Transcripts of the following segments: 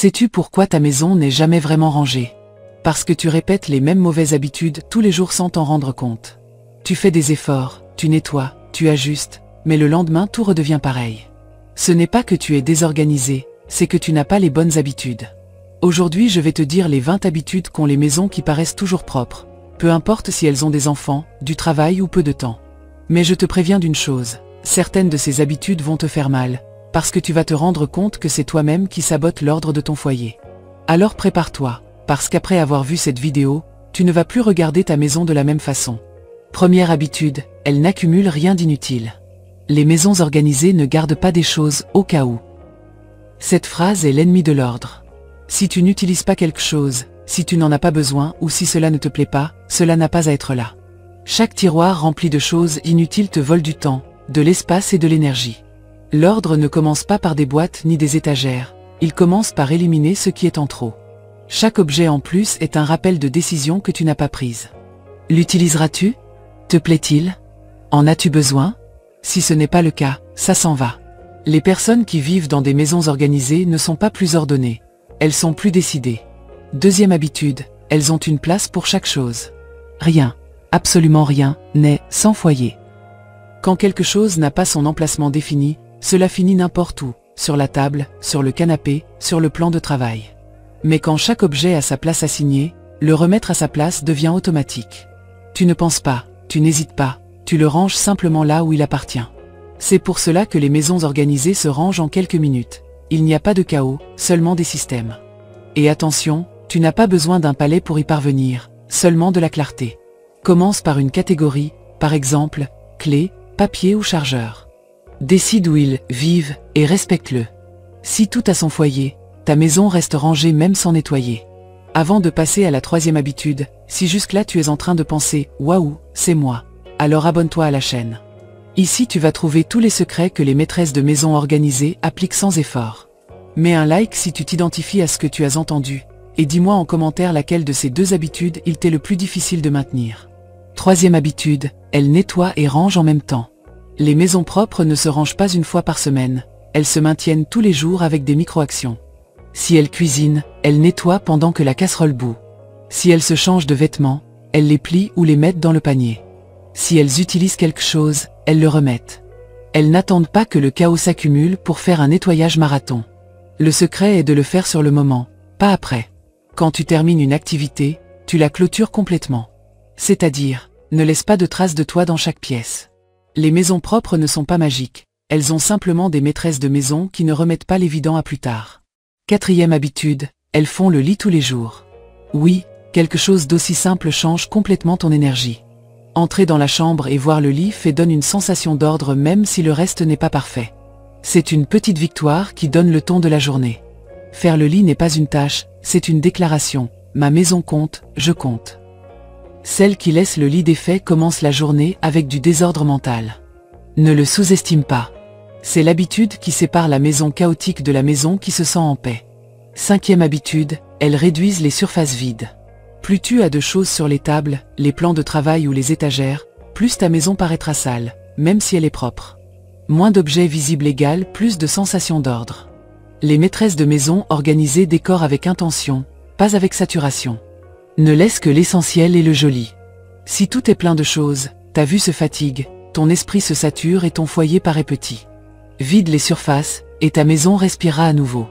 Sais-tu pourquoi ta maison n'est jamais vraiment rangée? Parce que tu répètes les mêmes mauvaises habitudes tous les jours sans t'en rendre compte. Tu fais des efforts, tu nettoies, tu ajustes, mais le lendemain tout redevient pareil. Ce n'est pas que tu es désorganisé, c'est que tu n'as pas les bonnes habitudes. Aujourd'hui je vais te dire les 20 habitudes qu'ont les maisons qui paraissent toujours propres, peu importe si elles ont des enfants, du travail ou peu de temps. Mais je te préviens d'une chose, certaines de ces habitudes vont te faire mal, parce que tu vas te rendre compte que c'est toi-même qui sabote l'ordre de ton foyer. Alors prépare-toi, parce qu'après avoir vu cette vidéo, tu ne vas plus regarder ta maison de la même façon. Première habitude, elle n'accumule rien d'inutile. Les maisons organisées ne gardent pas des choses au cas où. Cette phrase est l'ennemi de l'ordre. Si tu n'utilises pas quelque chose, si tu n'en as pas besoin ou si cela ne te plaît pas, cela n'a pas à être là. Chaque tiroir rempli de choses inutiles te vole du temps, de l'espace et de l'énergie. L'ordre ne commence pas par des boîtes ni des étagères, il commence par éliminer ce qui est en trop. Chaque objet en plus est un rappel de décision que tu n'as pas prise. L'utiliseras-tu? Te plaît-il? En as-tu besoin? Si ce n'est pas le cas, ça s'en va. Les personnes qui vivent dans des maisons organisées ne sont pas plus ordonnées, elles sont plus décidées. Deuxième habitude, elles ont une place pour chaque chose. Rien, absolument rien, n'est sans foyer. Quand quelque chose n'a pas son emplacement défini, cela finit n'importe où, sur la table, sur le canapé, sur le plan de travail. Mais quand chaque objet a sa place assignée, le remettre à sa place devient automatique. Tu ne penses pas, tu n'hésites pas, tu le ranges simplement là où il appartient. C'est pour cela que les maisons organisées se rangent en quelques minutes. Il n'y a pas de chaos, seulement des systèmes. Et attention, tu n'as pas besoin d'un palais pour y parvenir, seulement de la clarté. Commence par une catégorie, par exemple, clés, papier ou chargeur. Décide où ils vivent et respecte-le. Si tout a son foyer, ta maison reste rangée même sans nettoyer. Avant de passer à la troisième habitude, si jusque-là tu es en train de penser « Waouh, c'est moi », alors abonne-toi à la chaîne. Ici tu vas trouver tous les secrets que les maîtresses de maisons organisées appliquent sans effort. Mets un like si tu t'identifies à ce que tu as entendu, et dis-moi en commentaire laquelle de ces deux habitudes il t'est le plus difficile de maintenir. Troisième habitude, elle nettoie et range en même temps. Les maisons propres ne se rangent pas une fois par semaine, elles se maintiennent tous les jours avec des micro-actions. Si elles cuisinent, elles nettoient pendant que la casserole bout. Si elles se changent de vêtements, elles les plient ou les mettent dans le panier. Si elles utilisent quelque chose, elles le remettent. Elles n'attendent pas que le chaos s'accumule pour faire un nettoyage marathon. Le secret est de le faire sur le moment, pas après. Quand tu termines une activité, tu la clôtures complètement. C'est-à-dire, ne laisse pas de traces de toi dans chaque pièce. Les maisons propres ne sont pas magiques, elles ont simplement des maîtresses de maison qui ne remettent pas l'évident à plus tard. Quatrième habitude, elles font le lit tous les jours. Oui, quelque chose d'aussi simple change complètement ton énergie. Entrer dans la chambre et voir le lit donne une sensation d'ordre même si le reste n'est pas parfait. C'est une petite victoire qui donne le ton de la journée. Faire le lit n'est pas une tâche, c'est une déclaration. Ma maison compte, je compte. Celle qui laisse le lit défait commence la journée avec du désordre mental. Ne le sous-estime pas. C'est l'habitude qui sépare la maison chaotique de la maison qui se sent en paix. Cinquième habitude, elles réduisent les surfaces vides. Plus tu as de choses sur les tables, les plans de travail ou les étagères, plus ta maison paraîtra sale, même si elle est propre. Moins d'objets visibles égale plus de sensations d'ordre. Les maîtresses de maison organisées décorent avec intention, pas avec saturation. Ne laisse que l'essentiel et le joli. Si tout est plein de choses, ta vue se fatigue, ton esprit se sature et ton foyer paraît petit. Vide les surfaces, et ta maison respirera à nouveau.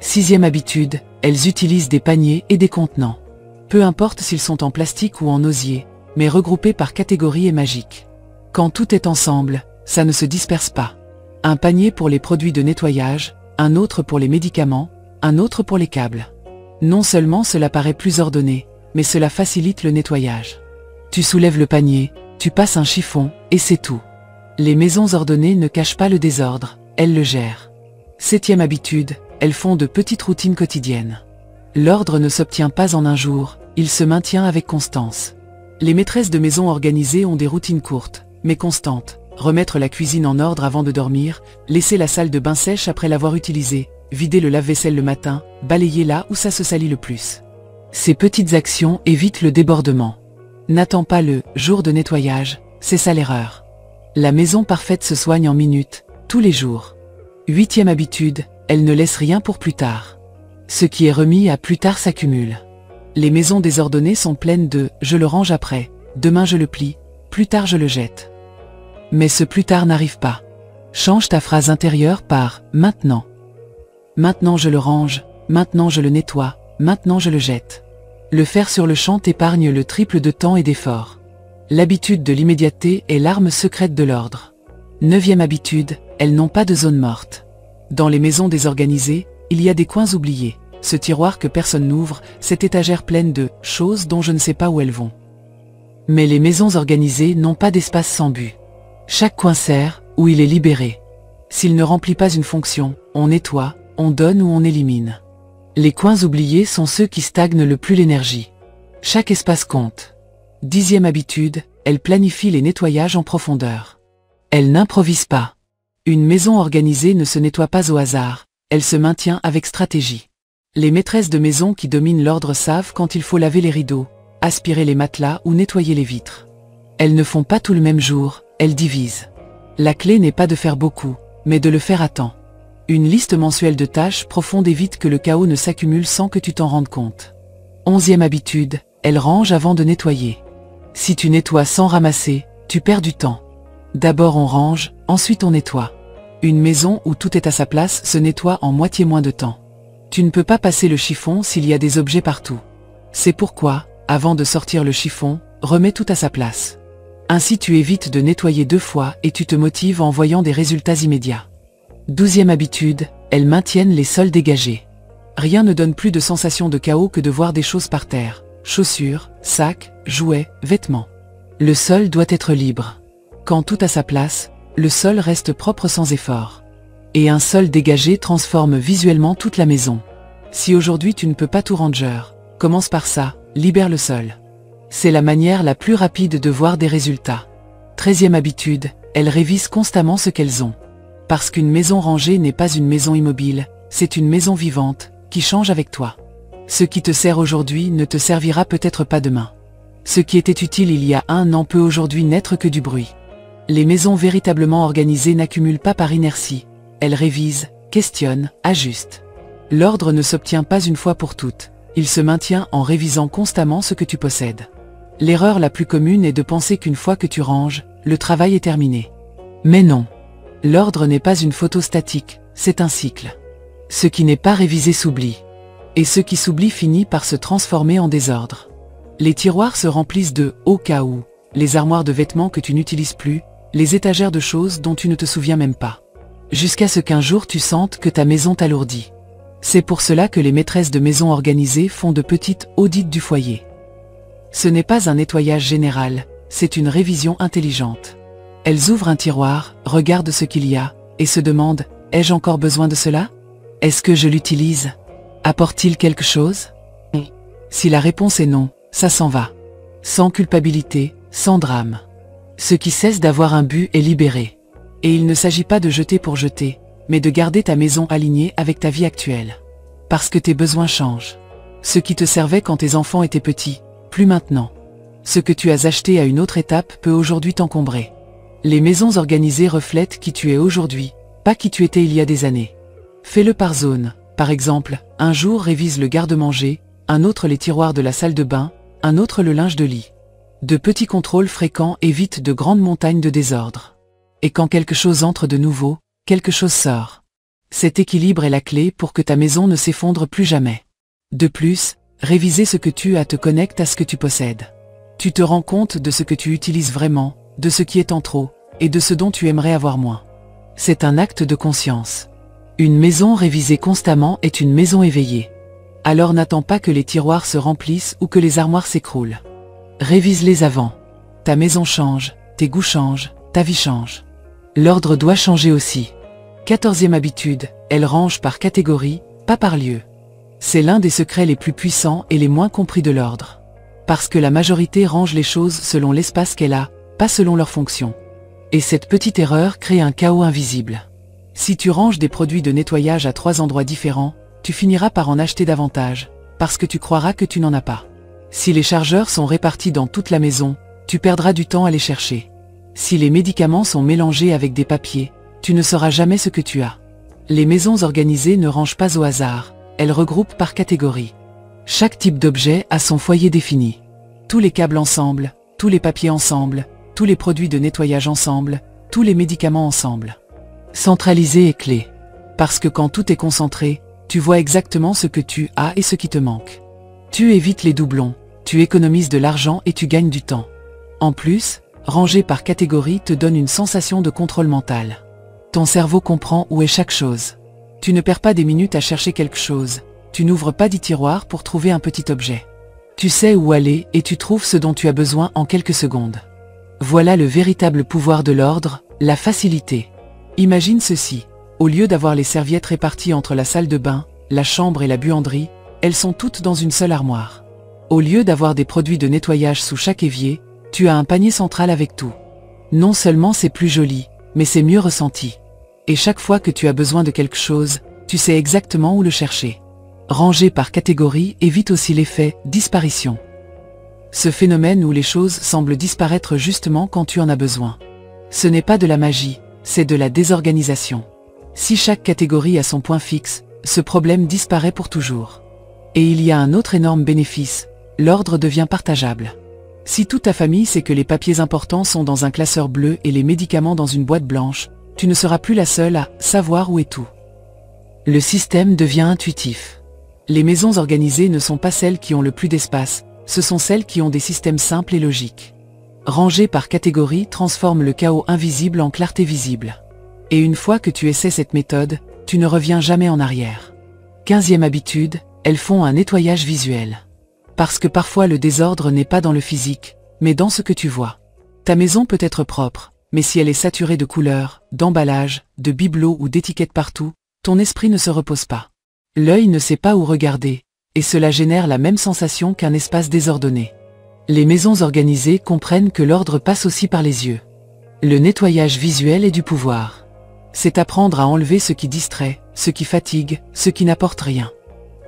Sixième habitude, elles utilisent des paniers et des contenants. Peu importe s'ils sont en plastique ou en osier, mais regroupés par catégorie est magique. Quand tout est ensemble, ça ne se disperse pas. Un panier pour les produits de nettoyage, un autre pour les médicaments, un autre pour les câbles. Non seulement cela paraît plus ordonné, mais cela facilite le nettoyage. Tu soulèves le panier, tu passes un chiffon, et c'est tout. Les maisons ordonnées ne cachent pas le désordre, elles le gèrent. Septième habitude, elles font de petites routines quotidiennes. L'ordre ne s'obtient pas en un jour, il se maintient avec constance. Les maîtresses de maison organisées ont des routines courtes, mais constantes. Remettre la cuisine en ordre avant de dormir, laisser la salle de bain sèche après l'avoir utilisée, vider le lave-vaisselle le matin, balayer là où ça se salit le plus. Ces petites actions évitent le débordement. N'attends pas le jour de nettoyage, c'est ça l'erreur. La maison parfaite se soigne en minutes, tous les jours. Huitième habitude, elle ne laisse rien pour plus tard. Ce qui est remis à plus tard s'accumule. Les maisons désordonnées sont pleines de « je le range après »,« demain je le plie »,« plus tard je le jette ». Mais ce plus tard n'arrive pas. Change ta phrase intérieure par « maintenant ». Maintenant je le range, maintenant je le nettoie, maintenant je le jette. Le faire sur le champ t'épargne le triple de temps et d'efforts. L'habitude de l'immédiateté est l'arme secrète de l'ordre. 9e habitude, elles n'ont pas de zone morte. Dans les maisons désorganisées, il y a des coins oubliés. Ce tiroir que personne n'ouvre, cette étagère pleine de « choses dont je ne sais pas où elles vont ». Mais les maisons organisées n'ont pas d'espace sans but. Chaque coin sert, où il est libéré. S'il ne remplit pas une fonction, on nettoie, on donne ou on élimine. Les coins oubliés sont ceux qui stagnent le plus l'énergie. Chaque espace compte. 10e habitude, elle planifie les nettoyages en profondeur. Elle n'improvise pas. Une maison organisée ne se nettoie pas au hasard, elle se maintient avec stratégie. Les maîtresses de maison qui dominent l'ordre savent quand il faut laver les rideaux, aspirer les matelas ou nettoyer les vitres. Elles ne font pas tout le même jour, elles divisent. La clé n'est pas de faire beaucoup, mais de le faire à temps. Une liste mensuelle de tâches profonde évite que le chaos ne s'accumule sans que tu t'en rendes compte. 11e habitude, elle range avant de nettoyer. Si tu nettoies sans ramasser, tu perds du temps. D'abord on range, ensuite on nettoie. Une maison où tout est à sa place se nettoie en moitié moins de temps. Tu ne peux pas passer le chiffon s'il y a des objets partout. C'est pourquoi, avant de sortir le chiffon, remets tout à sa place. Ainsi tu évites de nettoyer 2 fois et tu te motives en voyant des résultats immédiats. 12e habitude, elles maintiennent les sols dégagés. Rien ne donne plus de sensation de chaos que de voir des choses par terre. Chaussures, sacs, jouets, vêtements. Le sol doit être libre. Quand tout a sa place, le sol reste propre sans effort. Et un sol dégagé transforme visuellement toute la maison. Si aujourd'hui tu ne peux pas tout ranger, commence par ça, libère le sol. C'est la manière la plus rapide de voir des résultats. 13e habitude, elles révisent constamment ce qu'elles ont. Parce qu'une maison rangée n'est pas une maison immobile, c'est une maison vivante, qui change avec toi. Ce qui te sert aujourd'hui ne te servira peut-être pas demain. Ce qui était utile il y a un an peut aujourd'hui n'être que du bruit. Les maisons véritablement organisées n'accumulent pas par inertie. Elles révisent, questionnent, ajustent. L'ordre ne s'obtient pas une fois pour toutes. Il se maintient en révisant constamment ce que tu possèdes. L'erreur la plus commune est de penser qu'une fois que tu ranges, le travail est terminé. Mais non. L'ordre n'est pas une photo statique, c'est un cycle. Ce qui n'est pas révisé s'oublie. Et ce qui s'oublie finit par se transformer en désordre. Les tiroirs se remplissent de « au cas où », les armoires de vêtements que tu n'utilises plus, les étagères de choses dont tu ne te souviens même pas. Jusqu'à ce qu'un jour tu sentes que ta maison t'alourdit. C'est pour cela que les maîtresses de maison organisées font de petites audits du foyer. Ce n'est pas un nettoyage général, c'est une révision intelligente. Elles ouvrent un tiroir, regardent ce qu'il y a, et se demandent « ai-je encore besoin de cela? Est-ce que je l'utilise? Apporte-t-il quelque chose ?» Si la réponse est non, ça s'en va. Sans culpabilité, sans drame. Ce qui cesse d'avoir un but est libéré. Et il ne s'agit pas de jeter pour jeter, mais de garder ta maison alignée avec ta vie actuelle. Parce que tes besoins changent. Ce qui te servait quand tes enfants étaient petits, plus maintenant. Ce que tu as acheté à une autre étape peut aujourd'hui t'encombrer. Les maisons organisées reflètent qui tu es aujourd'hui, pas qui tu étais il y a des années. Fais-le par zone. Par exemple, un jour révise le garde-manger, un autre les tiroirs de la salle de bain, un autre le linge de lit. De petits contrôles fréquents évitent de grandes montagnes de désordre. Et quand quelque chose entre de nouveau, quelque chose sort. Cet équilibre est la clé pour que ta maison ne s'effondre plus jamais. De plus, réviser ce que tu as te connecte à ce que tu possèdes. Tu te rends compte de ce que tu utilises vraiment, de ce qui est en trop, et de ce dont tu aimerais avoir moins. C'est un acte de conscience. Une maison révisée constamment est une maison éveillée. Alors n'attends pas que les tiroirs se remplissent ou que les armoires s'écroulent. Révise-les avant. Ta maison change, tes goûts changent, ta vie change. L'ordre doit changer aussi. 14e habitude, elle range par catégorie, pas par lieu. C'est l'un des secrets les plus puissants et les moins compris de l'ordre. Parce que la majorité range les choses selon l'espace qu'elle a, pas selon leur fonction. Et cette petite erreur crée un chaos invisible. Si tu ranges des produits de nettoyage à 3 endroits différents, tu finiras par en acheter davantage, parce que tu croiras que tu n'en as pas. Si les chargeurs sont répartis dans toute la maison, tu perdras du temps à les chercher. Si les médicaments sont mélangés avec des papiers, tu ne sauras jamais ce que tu as. Les maisons organisées ne rangent pas au hasard, elle regroupe par catégorie. Chaque type d'objet a son foyer défini. Tous les câbles ensemble, tous les papiers ensemble, tous les produits de nettoyage ensemble, tous les médicaments ensemble. Centraliser est clé. Parce que quand tout est concentré, tu vois exactement ce que tu as et ce qui te manque. Tu évites les doublons, tu économises de l'argent et tu gagnes du temps. En plus, ranger par catégorie te donne une sensation de contrôle mental. Ton cerveau comprend où est chaque chose. Tu ne perds pas des minutes à chercher quelque chose, tu n'ouvres pas 10 tiroirs pour trouver un petit objet. Tu sais où aller et tu trouves ce dont tu as besoin en quelques secondes. Voilà le véritable pouvoir de l'ordre, la facilité. Imagine ceci, au lieu d'avoir les serviettes réparties entre la salle de bain, la chambre et la buanderie, elles sont toutes dans une seule armoire. Au lieu d'avoir des produits de nettoyage sous chaque évier, tu as un panier central avec tout. Non seulement c'est plus joli, mais c'est mieux ressenti. Et chaque fois que tu as besoin de quelque chose, tu sais exactement où le chercher. Ranger par catégorie évite aussi l'effet « disparition ». Ce phénomène où les choses semblent disparaître justement quand tu en as besoin. Ce n'est pas de la magie, c'est de la désorganisation. Si chaque catégorie a son point fixe, ce problème disparaît pour toujours. Et il y a un autre énorme bénéfice, l'ordre devient partageable. Si toute ta famille sait que les papiers importants sont dans un classeur bleu et les médicaments dans une boîte blanche, tu ne seras plus la seule à savoir où est tout. Le système devient intuitif. Les maisons organisées ne sont pas celles qui ont le plus d'espace, ce sont celles qui ont des systèmes simples et logiques. Ranger par catégorie transforme le chaos invisible en clarté visible. Et une fois que tu essaies cette méthode, tu ne reviens jamais en arrière. 15e habitude, elles font un nettoyage visuel. Parce que parfois le désordre n'est pas dans le physique, mais dans ce que tu vois. Ta maison peut être propre, mais si elle est saturée de couleurs, d'emballages, de bibelots ou d'étiquettes partout, ton esprit ne se repose pas. L'œil ne sait pas où regarder, et cela génère la même sensation qu'un espace désordonné. Les maisons organisées comprennent que l'ordre passe aussi par les yeux. Le nettoyage visuel est du pouvoir. C'est apprendre à enlever ce qui distrait, ce qui fatigue, ce qui n'apporte rien.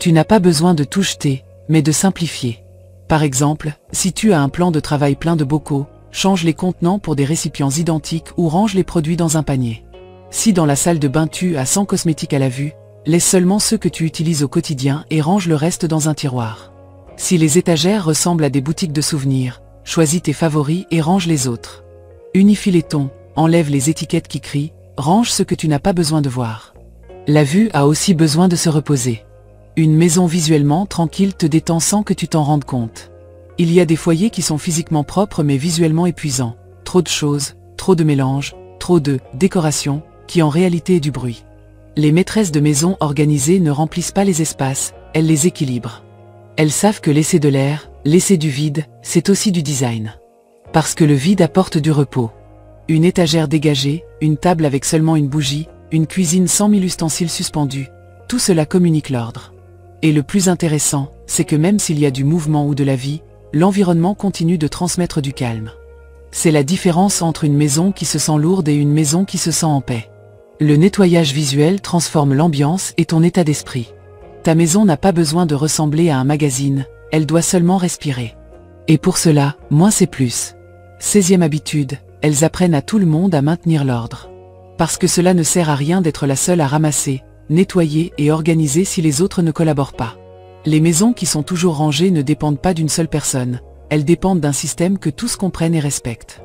Tu n'as pas besoin de tout jeter, mais de simplifier. Par exemple, si tu as un plan de travail plein de bocaux, change les contenants pour des récipients identiques ou range les produits dans un panier. Si dans la salle de bain tu as 100 cosmétiques à la vue, laisse seulement ceux que tu utilises au quotidien et range le reste dans un tiroir. Si les étagères ressemblent à des boutiques de souvenirs, choisis tes favoris et range les autres. Unifie les tons, enlève les étiquettes qui crient, range ce que tu n'as pas besoin de voir. La vue a aussi besoin de se reposer. Une maison visuellement tranquille te détend sans que tu t'en rendes compte. Il y a des foyers qui sont physiquement propres mais visuellement épuisants. Trop de choses, trop de mélanges, trop de décoration, qui en réalité est du bruit. Les maîtresses de maisons organisées ne remplissent pas les espaces, elles les équilibrent. Elles savent que laisser de l'air, laisser du vide, c'est aussi du design. Parce que le vide apporte du repos. Une étagère dégagée, une table avec seulement une bougie, une cuisine sans 1000 ustensiles suspendus, tout cela communique l'ordre. Et le plus intéressant, c'est que même s'il y a du mouvement ou de la vie, l'environnement continue de transmettre du calme. C'est la différence entre une maison qui se sent lourde et une maison qui se sent en paix. Le nettoyage visuel transforme l'ambiance et ton état d'esprit. Ta maison n'a pas besoin de ressembler à un magazine, elle doit seulement respirer. Et pour cela, moins c'est plus. 16e habitude, elles apprennent à tout le monde à maintenir l'ordre. Parce que cela ne sert à rien d'être la seule à ramasser, nettoyer et organiser si les autres ne collaborent pas. Les maisons qui sont toujours rangées ne dépendent pas d'une seule personne, elles dépendent d'un système que tous comprennent et respectent.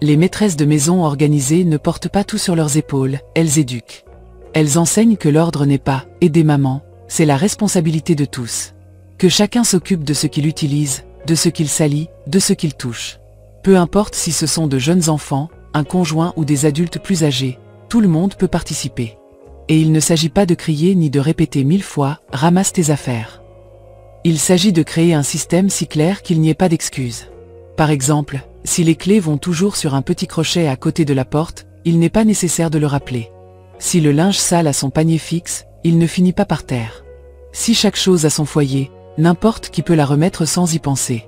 Les maîtresses de maisons organisées ne portent pas tout sur leurs épaules, elles éduquent. Elles enseignent que l'ordre n'est pas « aider maman », c'est la responsabilité de tous. Que chacun s'occupe de ce qu'il utilise, de ce qu'il salit, de ce qu'il touche. Peu importe si ce sont de jeunes enfants, un conjoint ou des adultes plus âgés, tout le monde peut participer. Et il ne s'agit pas de crier ni de répéter 1000 fois « ramasse tes affaires ». Il s'agit de créer un système si clair qu'il n'y ait pas d'excuses. Par exemple, si les clés vont toujours sur un petit crochet à côté de la porte, il n'est pas nécessaire de le rappeler. Si le linge sale a son panier fixe, il ne finit pas par terre. Si chaque chose a son foyer, n'importe qui peut la remettre sans y penser.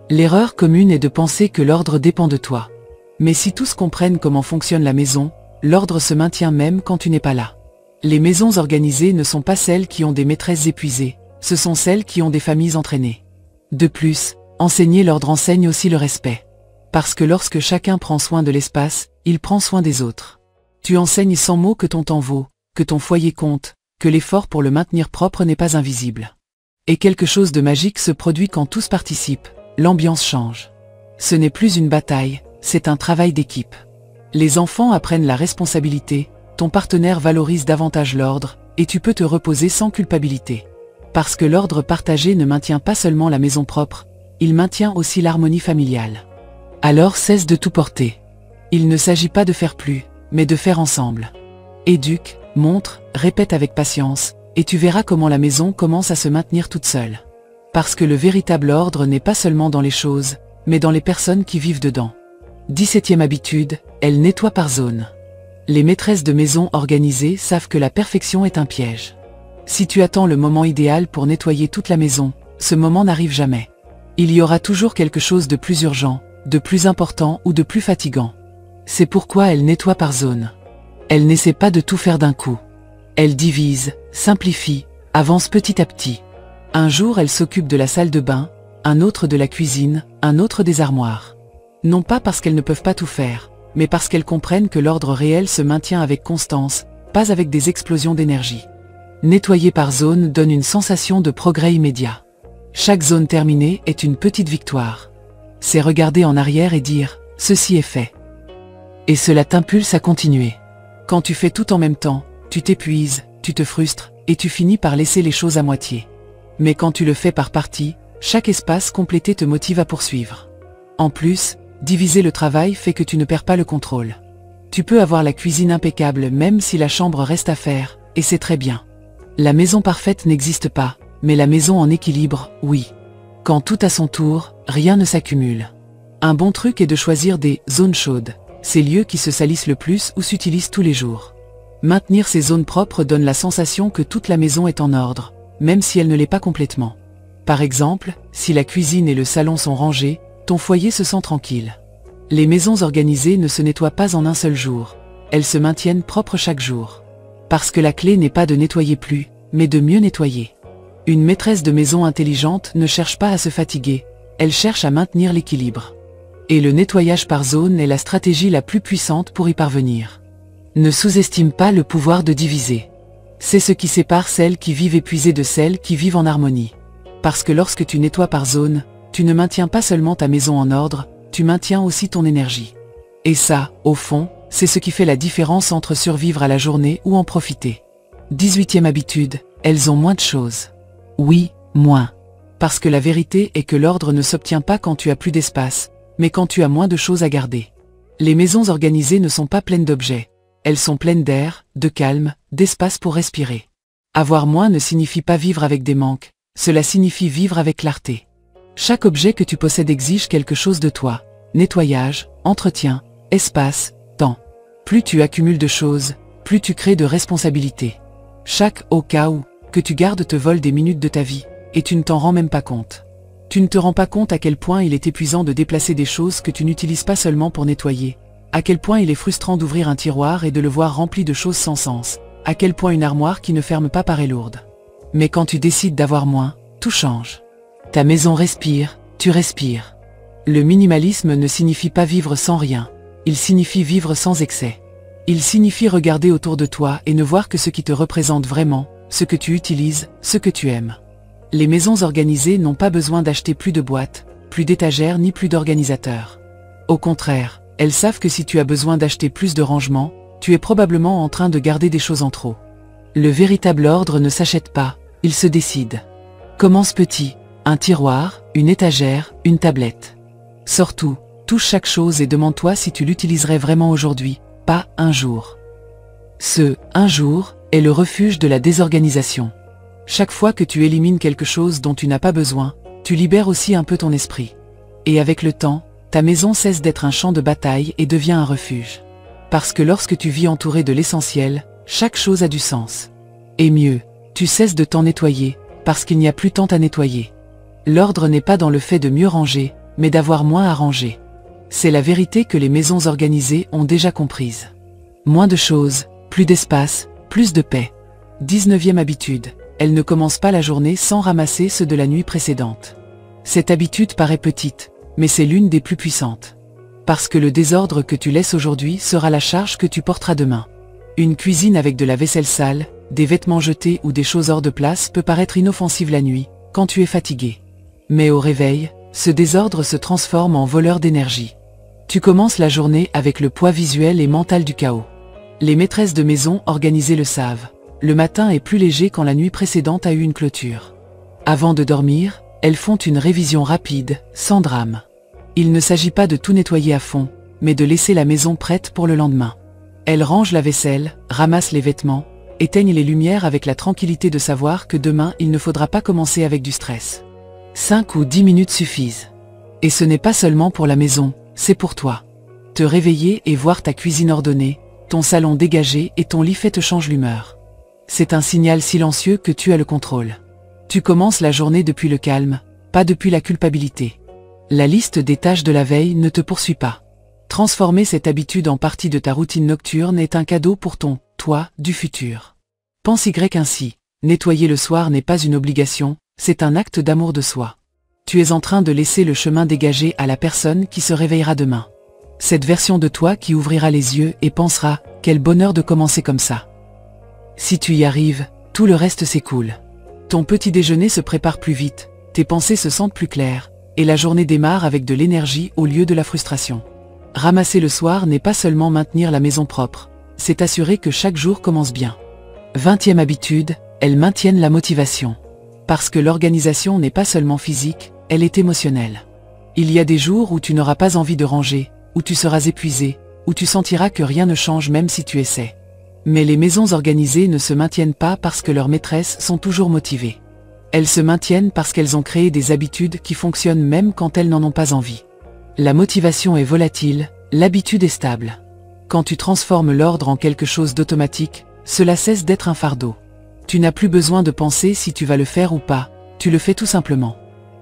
L'erreur commune est de penser que l'ordre dépend de toi. Mais si tous comprennent comment fonctionne la maison, l'ordre se maintient même quand tu n'es pas là. Les maisons organisées ne sont pas celles qui ont des maîtresses épuisées, ce sont celles qui ont des familles entraînées. De plus, enseigner l'ordre enseigne aussi le respect. Parce que lorsque chacun prend soin de l'espace, il prend soin des autres. Tu enseignes sans mots que ton temps vaut, que ton foyer compte, que l'effort pour le maintenir propre n'est pas invisible. Et quelque chose de magique se produit quand tous participent, l'ambiance change. Ce n'est plus une bataille, c'est un travail d'équipe. Les enfants apprennent la responsabilité, ton partenaire valorise davantage l'ordre, et tu peux te reposer sans culpabilité. Parce que l'ordre partagé ne maintient pas seulement la maison propre, il maintient aussi l'harmonie familiale. Alors cesse de tout porter. Il ne s'agit pas de faire plus, mais de faire ensemble. Éduque, montre, répète avec patience, et tu verras comment la maison commence à se maintenir toute seule. Parce que le véritable ordre n'est pas seulement dans les choses, mais dans les personnes qui vivent dedans. 17e habitude, elle nettoie par zone. Les maîtresses de maison organisées savent que la perfection est un piège. Si tu attends le moment idéal pour nettoyer toute la maison, ce moment n'arrive jamais. Il y aura toujours quelque chose de plus urgent, de plus important ou de plus fatigant. C'est pourquoi elle nettoie par zone. Elle n'essaie pas de tout faire d'un coup. Elle divise, simplifie, avance petit à petit. Un jour elle s'occupe de la salle de bain, un autre de la cuisine, un autre des armoires. Non pas parce qu'elles ne peuvent pas tout faire, mais parce qu'elles comprennent que l'ordre réel se maintient avec constance, pas avec des explosions d'énergie. Nettoyer par zone donne une sensation de progrès immédiat. Chaque zone terminée est une petite victoire. C'est regarder en arrière et dire « ceci est fait ». Et cela t'impulse à continuer. Quand tu fais tout en même temps, tu t'épuises, tu te frustres, et tu finis par laisser les choses à moitié. Mais quand tu le fais par partie, chaque espace complété te motive à poursuivre. En plus, diviser le travail fait que tu ne perds pas le contrôle. Tu peux avoir la cuisine impeccable même si la chambre reste à faire, et c'est très bien. La maison parfaite n'existe pas, mais la maison en équilibre, oui. Quand tout à son tour, rien ne s'accumule. Un bon truc est de choisir des zones chaudes, ces lieux qui se salissent le plus ou s'utilisent tous les jours. Maintenir ces zones propres donne la sensation que toute la maison est en ordre, même si elle ne l'est pas complètement. Par exemple, si la cuisine et le salon sont rangés, ton foyer se sent tranquille. Les maisons organisées ne se nettoient pas en un seul jour, elles se maintiennent propres chaque jour. Parce que la clé n'est pas de nettoyer plus, mais de mieux nettoyer. Une maîtresse de maison intelligente ne cherche pas à se fatiguer, elle cherche à maintenir l'équilibre. Et le nettoyage par zone est la stratégie la plus puissante pour y parvenir. Ne sous-estime pas le pouvoir de diviser. C'est ce qui sépare celles qui vivent épuisées de celles qui vivent en harmonie. Parce que lorsque tu nettoies par zone, tu ne maintiens pas seulement ta maison en ordre, tu maintiens aussi ton énergie. Et ça, au fond, c'est ce qui fait la différence entre survivre à la journée ou en profiter. 18e habitude, elles ont moins de choses. Oui, moins. Parce que la vérité est que l'ordre ne s'obtient pas quand tu as plus d'espace, mais quand tu as moins de choses à garder. Les maisons organisées ne sont pas pleines d'objets. Elles sont pleines d'air, de calme, d'espace pour respirer. Avoir moins ne signifie pas vivre avec des manques, cela signifie vivre avec clarté. Chaque objet que tu possèdes exige quelque chose de toi. Nettoyage, entretien, espace, temps. Plus tu accumules de choses, plus tu crées de responsabilités. Chaque « au cas où » que tu gardes te vole des minutes de ta vie, et tu ne t'en rends même pas compte. Tu ne te rends pas compte à quel point il est épuisant de déplacer des choses que tu n'utilises pas seulement pour nettoyer, à quel point il est frustrant d'ouvrir un tiroir et de le voir rempli de choses sans sens, à quel point une armoire qui ne ferme pas paraît lourde. Mais quand tu décides d'avoir moins, tout change. Ta maison respire, tu respires. Le minimalisme ne signifie pas vivre sans rien, il signifie vivre sans excès. Il signifie regarder autour de toi et ne voir que ce qui te représente vraiment, ce que tu utilises, ce que tu aimes. Les maisons organisées n'ont pas besoin d'acheter plus de boîtes, plus d'étagères ni plus d'organisateurs. Au contraire, elles savent que si tu as besoin d'acheter plus de rangements, tu es probablement en train de garder des choses en trop. Le véritable ordre ne s'achète pas, il se décide. Commence petit, un tiroir, une étagère, une tablette. Sors tout, touche chaque chose et demande-toi si tu l'utiliserais vraiment aujourd'hui, pas un jour. Ce « un jour » est le refuge de la désorganisation. Chaque fois que tu élimines quelque chose dont tu n'as pas besoin, tu libères aussi un peu ton esprit. Et avec le temps, ta maison cesse d'être un champ de bataille et devient un refuge. Parce que lorsque tu vis entouré de l'essentiel, chaque chose a du sens. Et mieux, tu cesses de t'en nettoyer, parce qu'il n'y a plus tant à nettoyer. L'ordre n'est pas dans le fait de mieux ranger, mais d'avoir moins à ranger. C'est la vérité que les maisons organisées ont déjà comprise. Moins de choses, plus d'espace, plus de paix. 19e habitude. Elle ne commence pas la journée sans ramasser ceux de la nuit précédente. Cette habitude paraît petite, mais c'est l'une des plus puissantes. Parce que le désordre que tu laisses aujourd'hui sera la charge que tu porteras demain. Une cuisine avec de la vaisselle sale, des vêtements jetés ou des choses hors de place peut paraître inoffensive la nuit, quand tu es fatigué. Mais au réveil, ce désordre se transforme en voleur d'énergie. Tu commences la journée avec le poids visuel et mental du chaos. Les maîtresses de maison organisées le savent. Le matin est plus léger quand la nuit précédente a eu une clôture. Avant de dormir, elles font une révision rapide, sans drame. Il ne s'agit pas de tout nettoyer à fond, mais de laisser la maison prête pour le lendemain. Elles rangent la vaisselle, ramassent les vêtements, éteignent les lumières avec la tranquillité de savoir que demain il ne faudra pas commencer avec du stress. 5 ou 10 minutes suffisent. Et ce n'est pas seulement pour la maison, c'est pour toi. Te réveiller et voir ta cuisine ordonnée, ton salon dégagé et ton lit fait te change l'humeur. C'est un signal silencieux que tu as le contrôle. Tu commences la journée depuis le calme, pas depuis la culpabilité. La liste des tâches de la veille ne te poursuit pas. Transformer cette habitude en partie de ta routine nocturne est un cadeau pour ton « toi » du futur. Pense ainsi, nettoyer le soir n'est pas une obligation, c'est un acte d'amour de soi. Tu es en train de laisser le chemin dégagé à la personne qui se réveillera demain. Cette version de toi qui ouvrira les yeux et pensera « quel bonheur de commencer comme ça ». Si tu y arrives, tout le reste s'écoule. Ton petit déjeuner se prépare plus vite, tes pensées se sentent plus claires, et la journée démarre avec de l'énergie au lieu de la frustration. Ramasser le soir n'est pas seulement maintenir la maison propre, c'est assurer que chaque jour commence bien. 20e habitude, elles maintiennent la motivation. Parce que l'organisation n'est pas seulement physique, elle est émotionnelle. Il y a des jours où tu n'auras pas envie de ranger, où tu seras épuisé, où tu sentiras que rien ne change même si tu essaies. Mais les maisons organisées ne se maintiennent pas parce que leurs maîtresses sont toujours motivées. Elles se maintiennent parce qu'elles ont créé des habitudes qui fonctionnent même quand elles n'en ont pas envie. La motivation est volatile, l'habitude est stable. Quand tu transformes l'ordre en quelque chose d'automatique, cela cesse d'être un fardeau. Tu n'as plus besoin de penser si tu vas le faire ou pas, tu le fais tout simplement.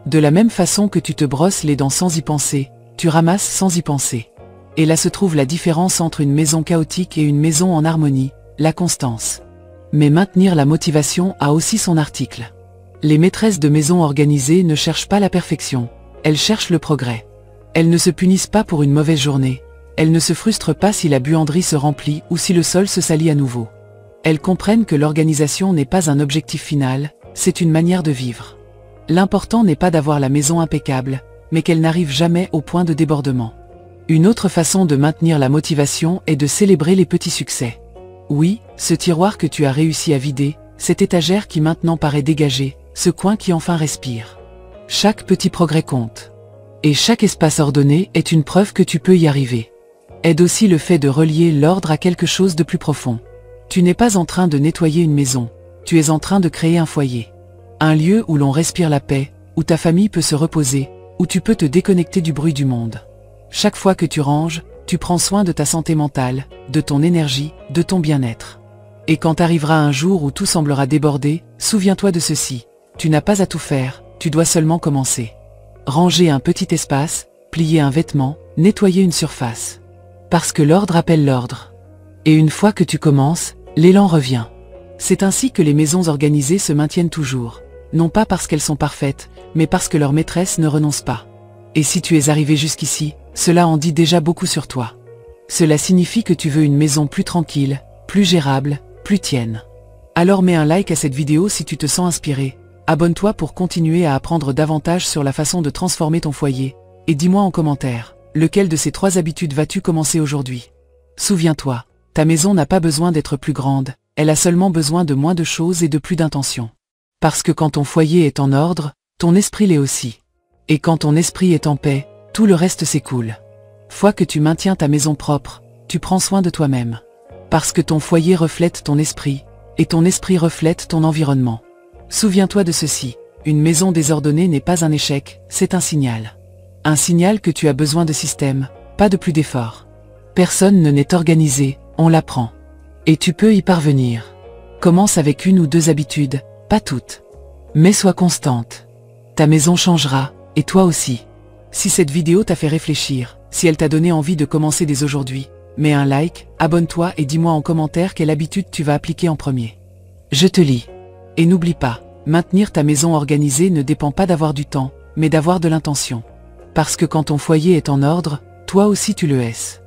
De la même façon que tu te brosses les dents sans y penser, tu ramasses sans y penser. Et là se trouve la différence entre une maison chaotique et une maison en harmonie, la constance. Mais maintenir la motivation a aussi son article. Les maîtresses de maison organisées ne cherchent pas la perfection, elles cherchent le progrès. Elles ne se punissent pas pour une mauvaise journée, elles ne se frustrent pas si la buanderie se remplit ou si le sol se salit à nouveau. Elles comprennent que l'organisation n'est pas un objectif final, c'est une manière de vivre. L'important n'est pas d'avoir la maison impeccable, mais qu'elle n'arrive jamais au point de débordement. Une autre façon de maintenir la motivation est de célébrer les petits succès. Oui, ce tiroir que tu as réussi à vider, cette étagère qui maintenant paraît dégagée, ce coin qui enfin respire. Chaque petit progrès compte. Et chaque espace ordonné est une preuve que tu peux y arriver. Aide aussi le fait de relier l'ordre à quelque chose de plus profond. Tu n'es pas en train de nettoyer une maison, tu es en train de créer un foyer. Un lieu où l'on respire la paix, où ta famille peut se reposer, où tu peux te déconnecter du bruit du monde. Chaque fois que tu ranges, tu prends soin de ta santé mentale, de ton énergie, de ton bien-être. Et quand arrivera un jour où tout semblera déborder, souviens-toi de ceci. Tu n'as pas à tout faire, tu dois seulement commencer. Ranger un petit espace, plier un vêtement, nettoyer une surface. Parce que l'ordre appelle l'ordre. Et une fois que tu commences, l'élan revient. C'est ainsi que les maisons organisées se maintiennent toujours. Non pas parce qu'elles sont parfaites, mais parce que leur maîtresse ne renonce pas. Et si tu es arrivé jusqu'ici, cela en dit déjà beaucoup sur toi. Cela signifie que tu veux une maison plus tranquille, plus gérable, plus tienne. Alors mets un like à cette vidéo si tu te sens inspiré. Abonne-toi pour continuer à apprendre davantage sur la façon de transformer ton foyer. Et dis-moi en commentaire, lequel de ces 3 habitudes vas-tu commencer aujourd'hui? Souviens-toi, ta maison n'a pas besoin d'être plus grande, elle a seulement besoin de moins de choses et de plus d'intention. Parce que quand ton foyer est en ordre, ton esprit l'est aussi. Et quand ton esprit est en paix, tout le reste s'écoule. Fois que tu maintiens ta maison propre, tu prends soin de toi-même. Parce que ton foyer reflète ton esprit, et ton esprit reflète ton environnement. Souviens-toi de ceci, une maison désordonnée n'est pas un échec, c'est un signal. Un signal que tu as besoin de système, pas de plus d'efforts. Personne ne n'est organisé, on l'apprend. Et tu peux y parvenir. Commence avec 1 ou 2 habitudes, pas toutes. Mais sois constante. Ta maison changera, et toi aussi. Si cette vidéo t'a fait réfléchir, si elle t'a donné envie de commencer dès aujourd'hui, mets un like, abonne-toi et dis-moi en commentaire quelle habitude tu vas appliquer en premier. Je te lis. Et n'oublie pas, maintenir ta maison organisée ne dépend pas d'avoir du temps, mais d'avoir de l'intention. Parce que quand ton foyer est en ordre, toi aussi tu le es.